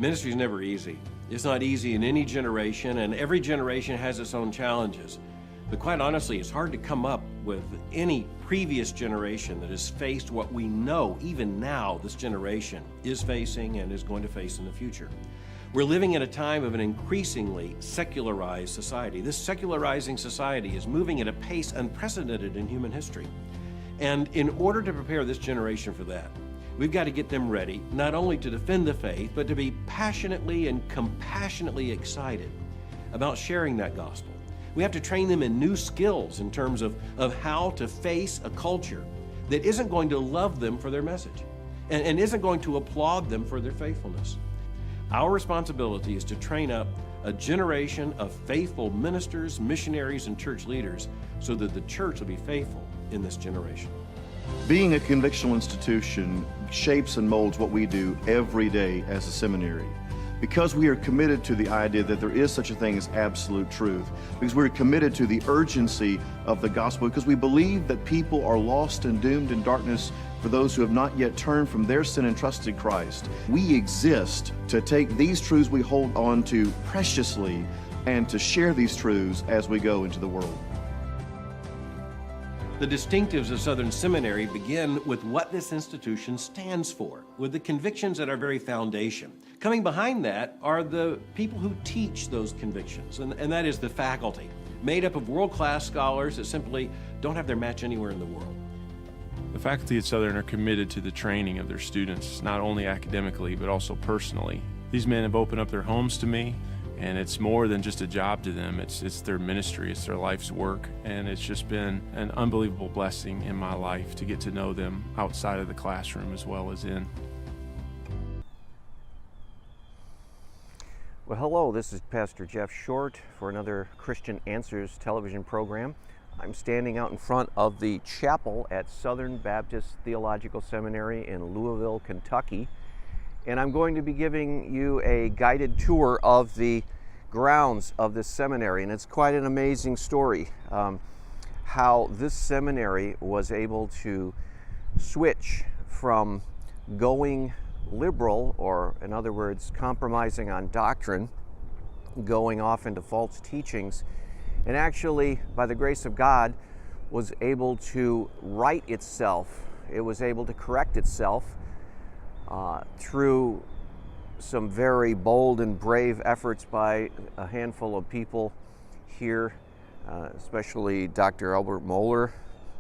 Ministry is never easy. It's not easy in any generation, and every generation has its own challenges. But quite honestly, it's hard to come up with any previous generation that has faced what we know, even now, this generation is facing and is going to face in the future. We're living in a time of an increasingly secularized society. This secularizing society is moving at a pace unprecedented in human history. And in order to prepare this generation for that, we've got to get them ready, not only to defend the faith, but to be passionately and compassionately excited about sharing that gospel. We have to train them in new skills in terms of how to face a culture that isn't going to love them for their message and isn't going to applaud them for their faithfulness. Our responsibility is to train up a generation of faithful ministers, missionaries, and church leaders so that the church will be faithful in this generation. Being a convictional institution shapes and molds what we do every day as a seminary. Because we are committed to the idea that there is such a thing as absolute truth, because we're committed to the urgency of the gospel, because we believe that people are lost and doomed in darkness for those who have not yet turned from their sin and trusted Christ. We exist to take these truths we hold on to preciously and to share these truths as we go into the world. The distinctives of Southern Seminary begin with what this institution stands for, with the convictions at our very foundation. Coming behind that are the people who teach those convictions, and that is the faculty, made up of world-class scholars that simply don't have their match anywhere in the world. The faculty at Southern are committed to the training of their students, not only academically, but also personally. These men have opened up their homes to me, and it's more than just a job to them. It's their ministry, it's their life's work, and it's just been an unbelievable blessing in my life to get to know them outside of the classroom as well as in. Well, hello, this is Pastor Jeff Short for another Christian Answers television program. I'm standing out in front of the chapel at Southern Baptist Theological Seminary in Louisville, Kentucky. And I'm going to be giving you a guided tour of the grounds of this seminary. And it's quite an amazing story how this seminary was able to switch from going liberal, or in other words, compromising on doctrine, going off into false teachings, and actually, by the grace of God, was able to right itself. It was able to correct itself through some very bold and brave efforts by a handful of people here, especially Dr. Albert Mohler,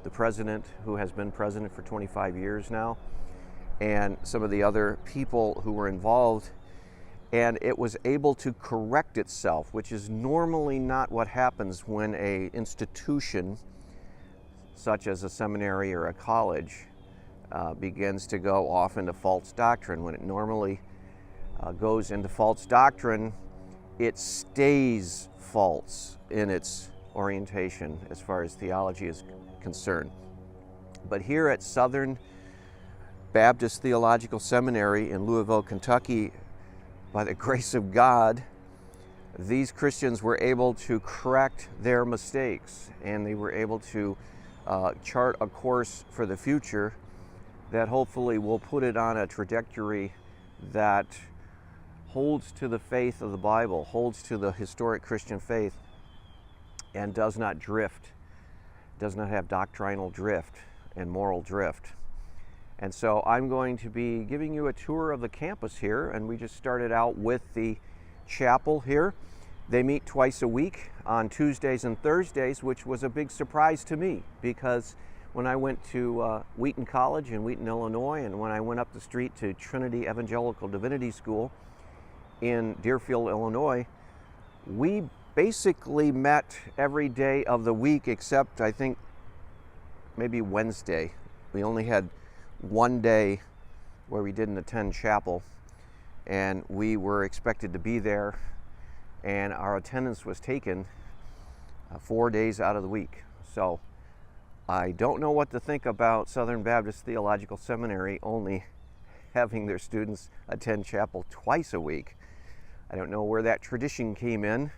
the president, who has been president for 25 years now, and some of the other people who were involved. And it was able to correct itself, which is normally not what happens when an institution, such as a seminary or a college, begins to go off into false doctrine. When it normally goes into false doctrine, it stays false in its orientation as far as theology is concerned. But here at Southern Baptist Theological Seminary in Louisville, Kentucky, by the grace of God, these Christians were able to correct their mistakes, and they were able to chart a course for the future that hopefully will put it on a trajectory that holds to the faith of the Bible, holds to the historic Christian faith, and does not drift, does not have doctrinal drift and moral drift. And so I'm going to be giving you a tour of the campus here, and we just started out with the chapel here. They meet twice a week on Tuesdays and Thursdays, which was a big surprise to me, because when I went to Wheaton College in Wheaton, Illinois, and when I went up the street to Trinity Evangelical Divinity School in Deerfield, Illinois, we basically met every day of the week except, I think, maybe Wednesday. We only had one day where we didn't attend chapel, and we were expected to be there, and our attendance was taken 4 days out of the week. So I don't know what to think about Southern Baptist Theological Seminary only having their students attend chapel twice a week. I don't know where that tradition came in. In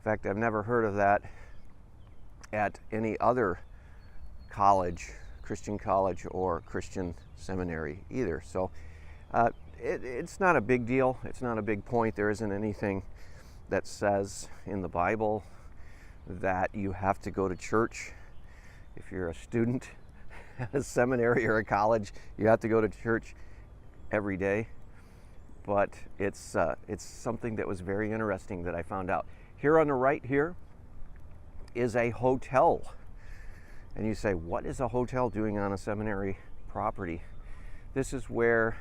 fact, I've never heard of that at any other college, Christian college or Christian seminary either. So it's not a big deal. It's not a big point. There isn't anything that says in the Bible that you have to go to church. If you're a student at a seminary or a college, you have to go to church every day. But it's something that was very interesting that I found out. Here on the right here is a hotel. And you say, what is a hotel doing on a seminary property? This is where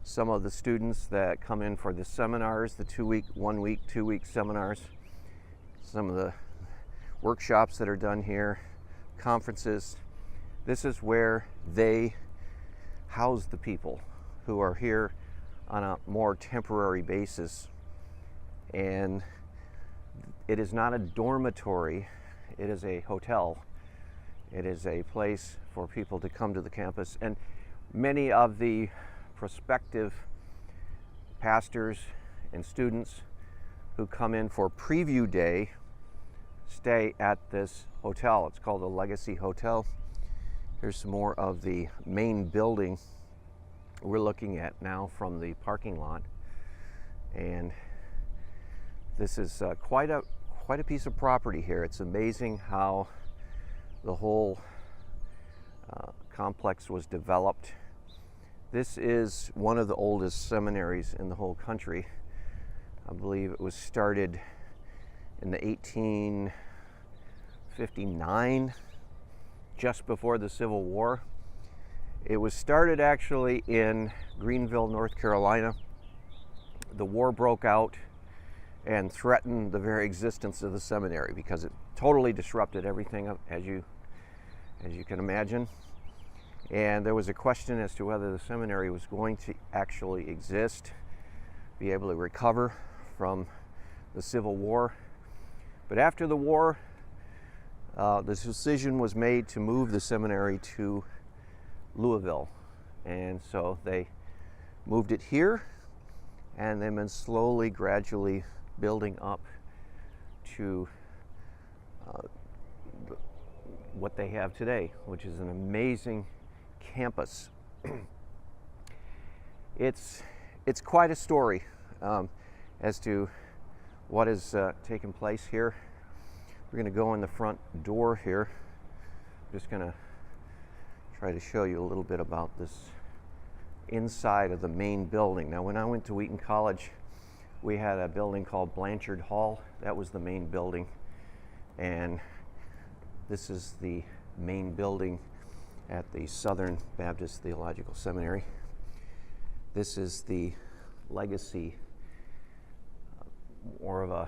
some of the students that come in for the seminars, the 2-week, 1-week, 2-week seminars, some of the workshops that are done here, conferences, this is where they house the people who are here on a more temporary basis. And it is not a dormitory, it is a hotel. It is a place for people to come to the campus. And many of the prospective pastors and students who come in for preview day stay at this hotel. It's called the Legacy Hotel. Here's some more of the main building we're looking at now from the parking lot. And this is quite a piece of property here. It's amazing how the whole complex was developed. This is one of the oldest seminaries in the whole country. I believe it was started in the 1859, just before the Civil War. It was started actually in Greenville, North Carolina. The war broke out and threatened the very existence of the seminary because it totally disrupted everything, as you can imagine. And there was a question as to whether the seminary was going to actually exist, be able to recover from the Civil War. But after the war, the decision was made to move the seminary to Louisville. And so they moved it here, and they've been slowly, gradually building up to what they have today, which is an amazing campus. It's quite a story as to what has taken place here. We're going to go in the front door here. I'm just going to try to show you a little bit about this inside of the main building. Now, when I went to Wheaton College, we had a building called Blanchard Hall. That was the main building. And this is the main building at the Southern Baptist Theological Seminary. This is the Legacy, more of a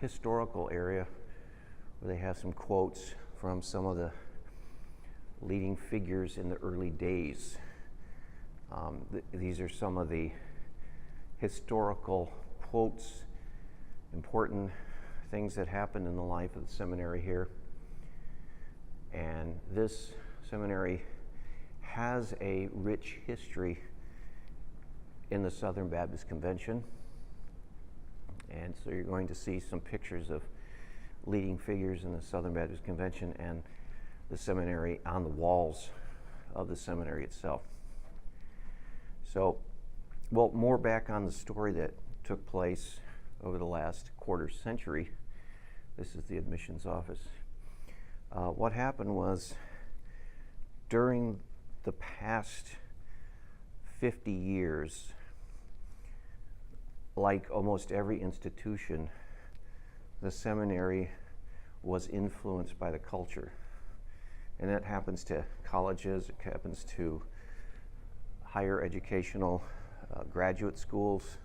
historical area where they have some quotes from some of the leading figures in the early days. These are some of the historical quotes, important things that happened in the life of the seminary here. And this seminary has a rich history in the Southern Baptist Convention. And so you're going to see some pictures of leading figures in the Southern Baptist Convention and the seminary on the walls of the seminary itself. So, well, more back on the story that took place over the last quarter century. This is the admissions office. What happened was, during the past 50 years, like almost every institution, the seminary was influenced by the culture. And that happens to colleges, it happens to higher educational graduate schools,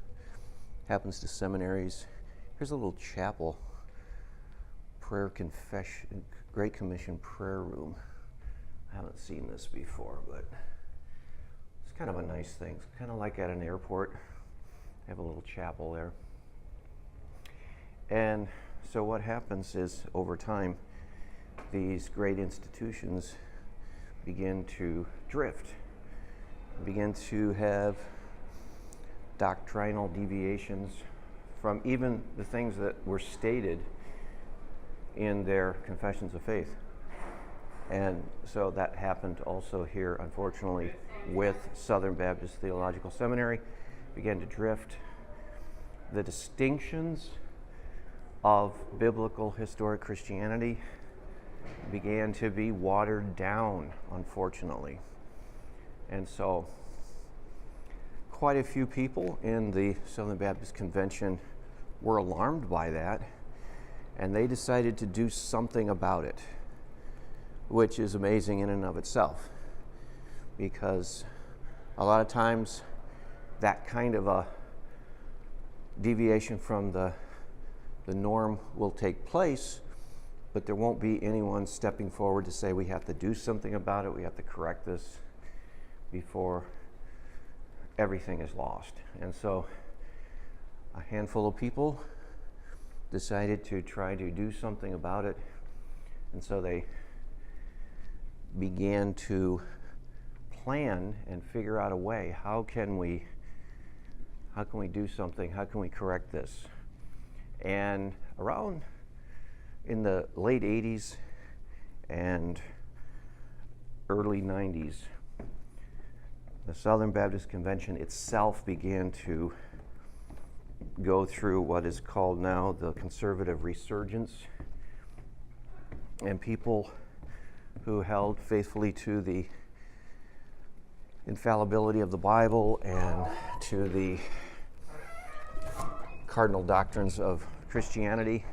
happens to seminaries. Here's a little chapel, prayer confession, Great Commission prayer room. I haven't seen this before, but it's kind of a nice thing. It's kind of like at an airport. They have a little chapel there. And so what happens is, over time, these great institutions begin to drift, begin to have doctrinal deviations from even the things that were stated in their confessions of faith. And so that happened also here, unfortunately, with Southern Baptist Theological Seminary. Began to drift. The distinctions of biblical historic Christianity began to be watered down, unfortunately. And so quite a few people in the Southern Baptist Convention were alarmed by that, and they decided to do something about it, which is amazing in and of itself, because a lot of times that kind of a deviation from the norm will take place, but there won't be anyone stepping forward to say we have to do something about it, we have to correct this before everything is lost. And so a handful of people decided to try to do something about it, and so they began to plan and figure out a way. How can we do something? How can we correct this? And around in the late 80s and early 90s, the Southern Baptist Convention itself began to go through what is called now the conservative resurgence, and people who held faithfully to the infallibility of the Bible and to the cardinal doctrines of Christianity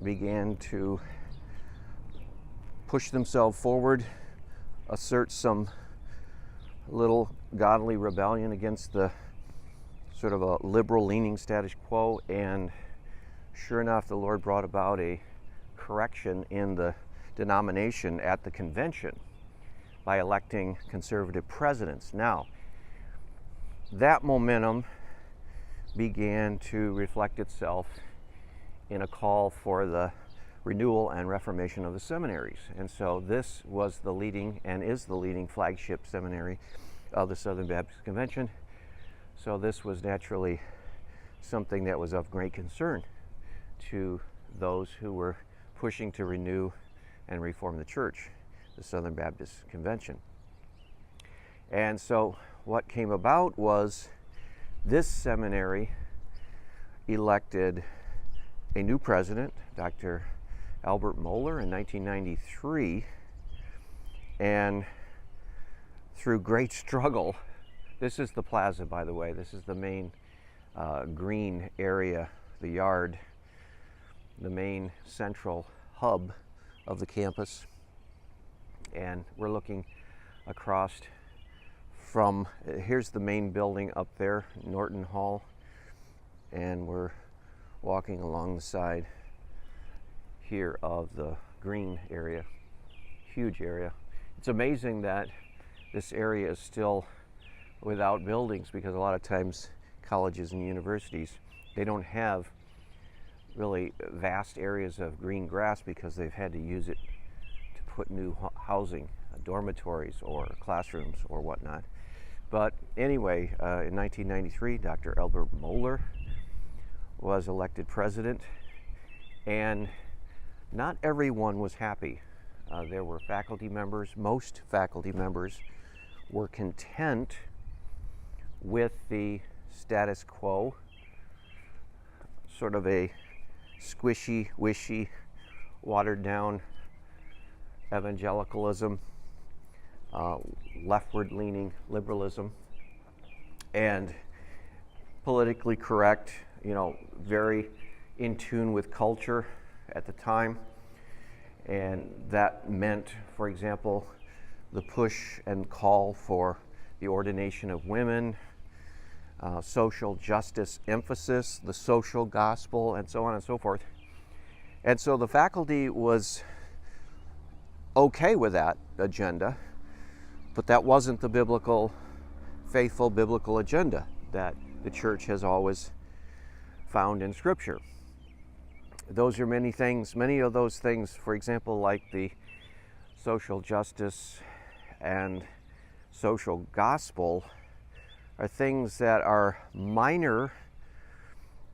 began to push themselves forward, assert some little godly rebellion against the sort of a liberal leaning status quo, and sure enough, the Lord brought about a correction in the denomination at the convention by electing conservative presidents. Now, that momentum began to reflect itself in a call for the renewal and reformation of the seminaries. And so this was the leading and is the leading flagship seminary of the Southern Baptist Convention. So this was naturally something that was of great concern to those who were pushing to renew and reform the church, the Southern Baptist Convention. And so what came about was this seminary elected a new president, Dr. Albert Mohler, in 1993, and through great struggle, this is the plaza, by the way, this is the main green area, the yard, the main central hub of the campus, and we're looking across from, here's the main building up there, Norton Hall, and we're walking along the side here of the green area, huge area. It's amazing that this area is still without buildings, because a lot of times colleges and universities, they don't have really vast areas of green grass because they've had to use it to put new housing, dormitories or classrooms or whatnot. But anyway, in 1993, Dr. Albert Mohler was elected president, and not everyone was happy. There were faculty members, most faculty members were content with the status quo, sort of a squishy, wishy, watered down evangelicalism, leftward leaning liberalism, and politically correct, very in tune with culture at the time. And that meant, for example, the push and call for the ordination of women, social justice emphasis, the social gospel, and so on and so forth. And so the faculty was okay with that agenda, but that wasn't the faithful biblical agenda that the church has always found in Scripture. Those are many of those things, for example, like the social justice and social gospel, are things that are minor,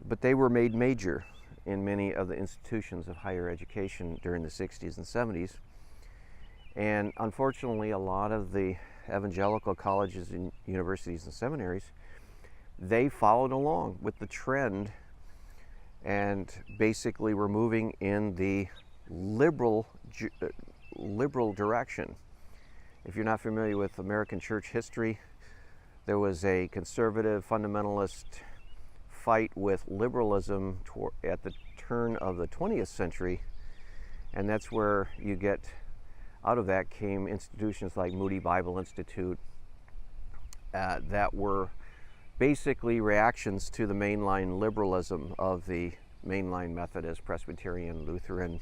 but they were made major in many of the institutions of higher education during the 60s and 70s. And unfortunately, a lot of the evangelical colleges and universities and seminaries, they followed along with the trend and basically were moving in the liberal direction. If you're not familiar with American church history, there was a conservative fundamentalist fight with liberalism at the turn of the 20th century, and that's where you get, out of that came institutions like Moody Bible Institute that were basically reactions to the mainline liberalism of the mainline Methodist, Presbyterian, Lutheran,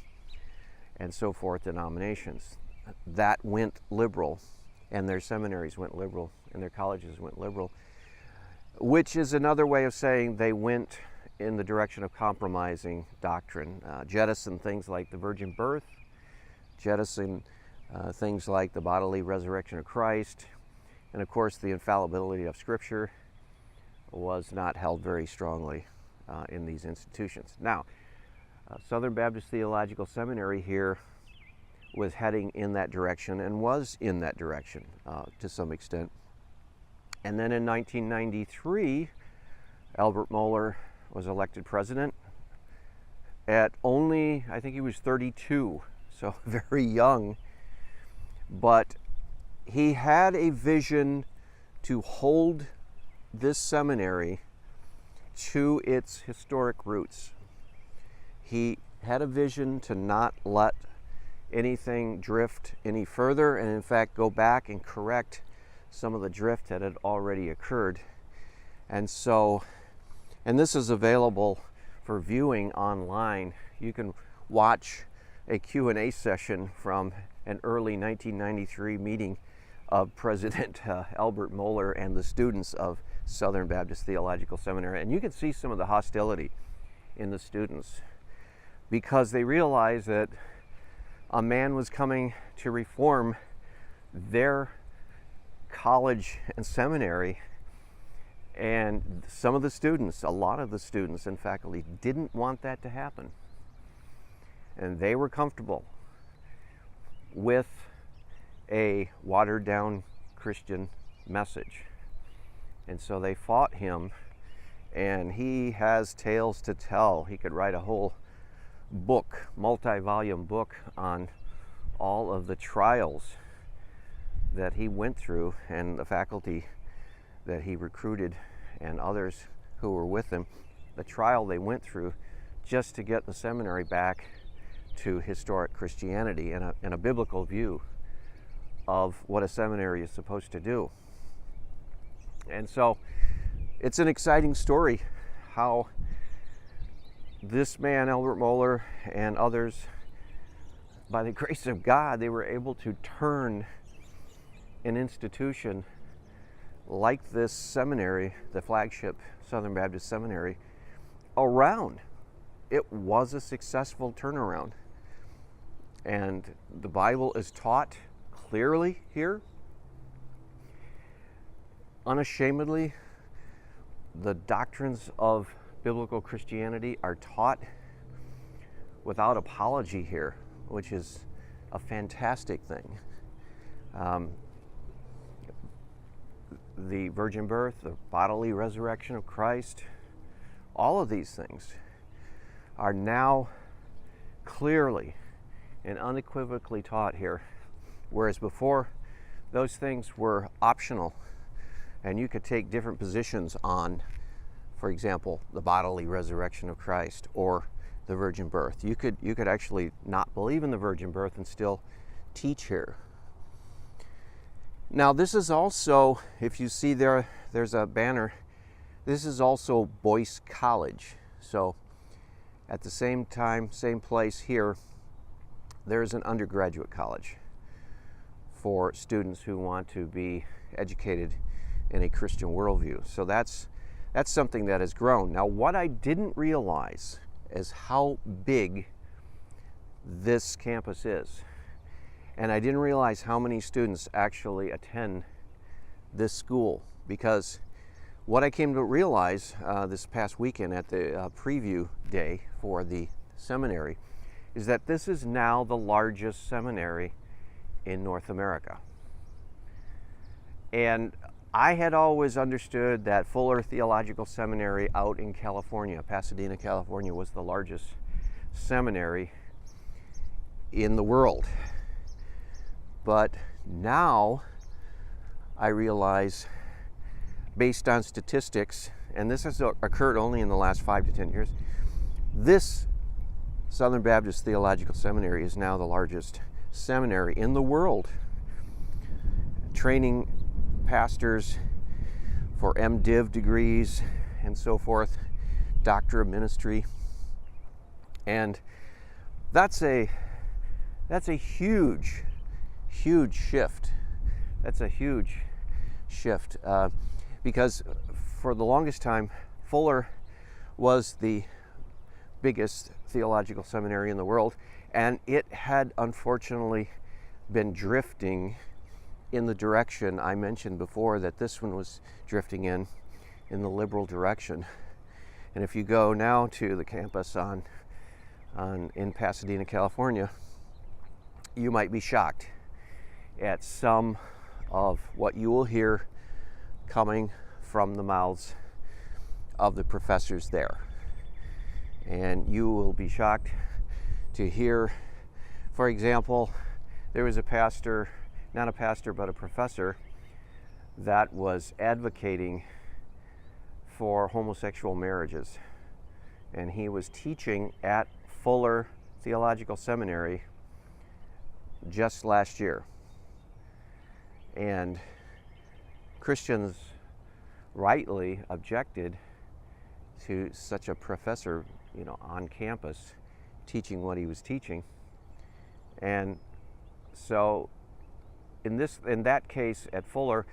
and so forth denominations. That went liberal, and their seminaries went liberal, and their colleges went liberal, which is another way of saying they went in the direction of compromising doctrine, jettison things like the virgin birth, jettison things like the bodily resurrection of Christ, and of course the infallibility of Scripture was not held very strongly in these institutions. Now, Southern Baptist Theological Seminary here was heading in that direction and was in that direction to some extent. And then in 1993, Albert Mohler was elected president at only, I think he was 32, so very young. But he had a vision to hold this seminary to its historic roots. He had a vision to not let anything drift any further, and in fact go back and correct some of the drift that had already occurred. And so, and this is available for viewing online. You can watch a Q&A session from an early 1993 meeting of President Albert Mohler and the students of Southern Baptist Theological Seminary. And you can see some of the hostility in the students because they realized that a man was coming to reform their college and seminary, and some of the students, a lot of the students and faculty, didn't want that to happen. And they were comfortable with a watered down Christian message. And so they fought him, and he has tales to tell. He could write a whole book, multi-volume book, on all of the trials that he went through and the faculty that he recruited and others who were with him, the trial they went through just to get the seminary back to historic Christianity and a biblical view of what a seminary is supposed to do. And so it's an exciting story how this man, Albert Mohler, and others, by the grace of God, they were able to turn an institution like this seminary, the flagship Southern Baptist Seminary, around. It was a successful turnaround. And the Bible is taught clearly here, unashamedly. The doctrines of biblical Christianity are taught without apology here, which is a fantastic thing. The virgin birth, the bodily resurrection of Christ, all of these things are now clearly and unequivocally taught here, whereas before those things were optional and you could take different positions on, for example, the bodily resurrection of Christ or the virgin birth. You could actually not believe in the virgin birth and still teach here. Now this is also, if you see there's a banner, this is also Boyce College. So at the same time, same place here, there's an undergraduate college for students who want to be educated in a Christian worldview. So that's something that has grown. Now what I didn't realize is how big this campus is. And I didn't realize how many students actually attend this school, because what I came to realize this past weekend at the preview day for the seminary is that this is now the largest seminary in North America. And I had always understood that Fuller Theological Seminary out in California, Pasadena, California, was the largest seminary in the world. But now I realize, based on statistics, and this has occurred only in the last 5 to 10 years, this Southern Baptist Theological Seminary is now the largest seminary in the world, training pastors for MDiv degrees and so forth, Doctor of Ministry. And that's a huge shift. That's a huge shift because for the longest time, Fuller was the biggest theological seminary in the world, and it had unfortunately been drifting in the direction I mentioned before that this one was drifting in the liberal direction. And if you go now to the campus in Pasadena, California, you might be shocked at some of what you will hear coming from the mouths of the professors there. And you will be shocked to hear, for example, there was a pastor, not a pastor, but a professor that was advocating for homosexual marriages. And he was teaching at Fuller Theological Seminary just last year. And Christians rightly objected to such a professor, on campus teaching what he was teaching. And so in that case at Fuller,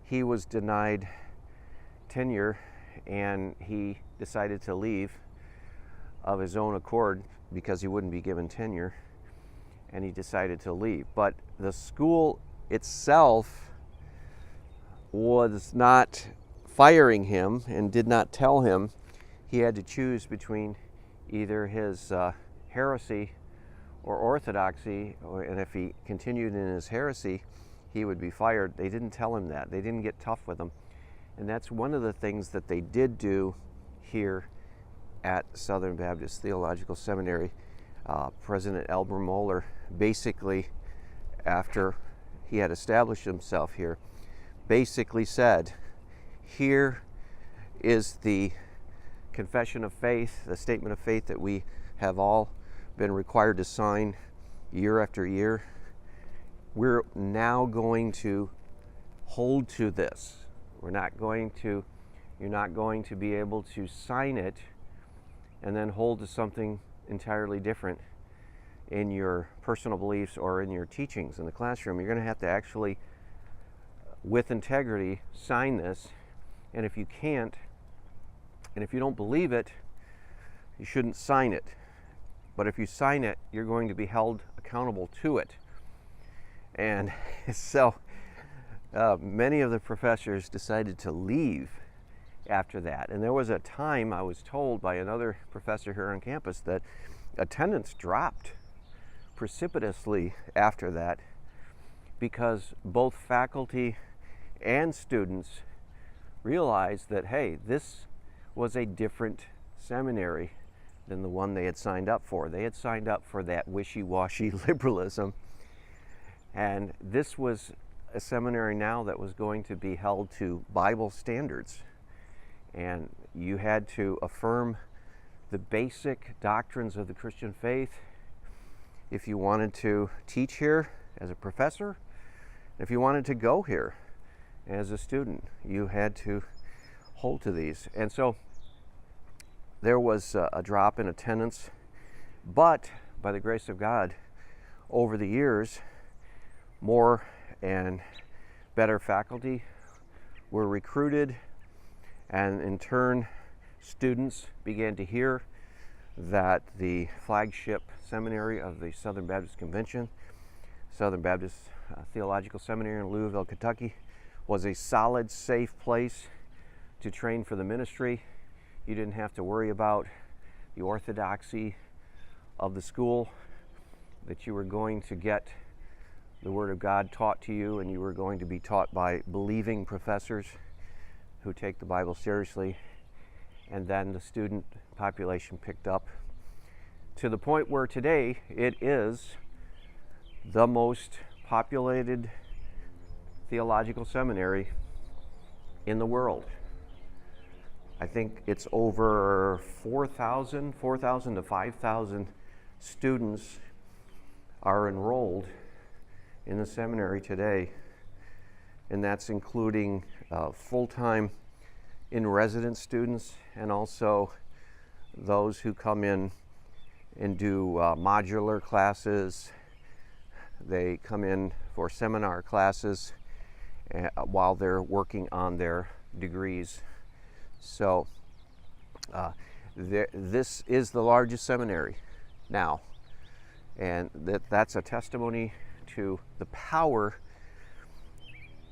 he was denied tenure, and he decided to leave of his own accord because he wouldn't be given tenure, and he decided to leave. But the school itself was not firing him and did not tell him he had to choose between either his heresy or orthodoxy, and if he continued in his heresy, he would be fired. They didn't tell him that. They didn't get tough with him. And that's one of the things that they did do here at Southern Baptist Theological Seminary. President Albert Mohler, basically, after he had established himself here, basically said, here is the confession of faith, the statement of faith that we have all been required to sign year after year. We're now going to hold to this. You're not going to be able to sign it and then hold to something entirely different in your personal beliefs or in your teachings in the classroom. You're going to have to actually, with integrity, sign this. And if you can't, and if you don't believe it, you shouldn't sign it. But if you sign it, you're going to be held accountable to it. And so many of the professors decided to leave after that. And there was a time, I was told by another professor here on campus, that attendance dropped precipitously after that because both faculty and students realized that, hey, this was a different seminary than the one they had signed up for. They had signed up for that wishy-washy liberalism. And this was a seminary now that was going to be held to Bible standards. And you had to affirm the basic doctrines of the Christian faith if you wanted to teach here as a professor. If you wanted to go here as a student, you had to hold to these. And so there was a drop in attendance, but by the grace of God, over the years, more and better faculty were recruited, and in turn, students began to hear that the flagship seminary of the Southern Baptist Convention, Southern Baptist Theological Seminary in Louisville, Kentucky, was a solid, safe place to train for the ministry. You didn't have to worry about the orthodoxy of the school, that you were going to get the Word of God taught to you, and you were going to be taught by believing professors who take the Bible seriously. And then the student population picked up to the point where today it is the most populated theological seminary in the world. I think it's over 4,000 to 5,000 students are enrolled in the seminary today, and that's including full-time in-residence students and also those who come in and do modular classes. They come in for seminar classes while they're working on their degrees. So this is the largest seminary now, and that's a testimony to the power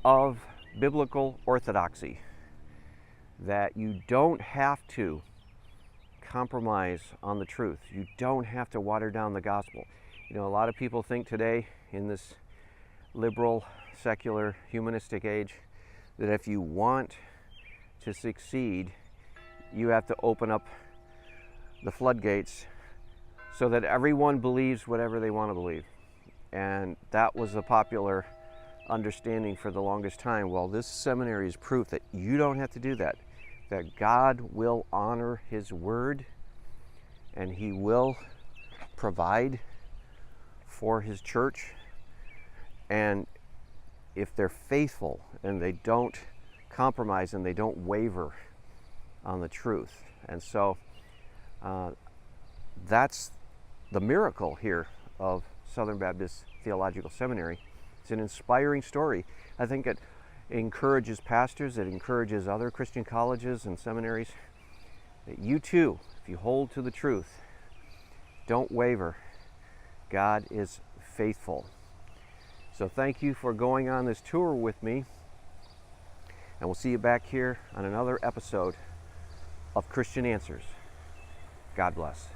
of biblical orthodoxy, that you don't have to compromise on the truth. You don't have to water down the gospel. You know, a lot of people think today in this liberal, secular, humanistic age that if you want to succeed, you have to open up the floodgates so that everyone believes whatever they want to believe. And that was a popular understanding for the longest time. Well, this seminary is proof that you don't have to do that, that God will honor His word and He will provide for His church. And if they're faithful and they don't compromise and they don't waver on the truth. And so that's the miracle here of Southern Baptist Theological Seminary. It's an inspiring story. I think it encourages pastors, it encourages other Christian colleges and seminaries that you too, if you hold to the truth, don't waver. God is faithful. So thank you for going on this tour with me, and we'll see you back here on another episode of Christian Answers. God bless.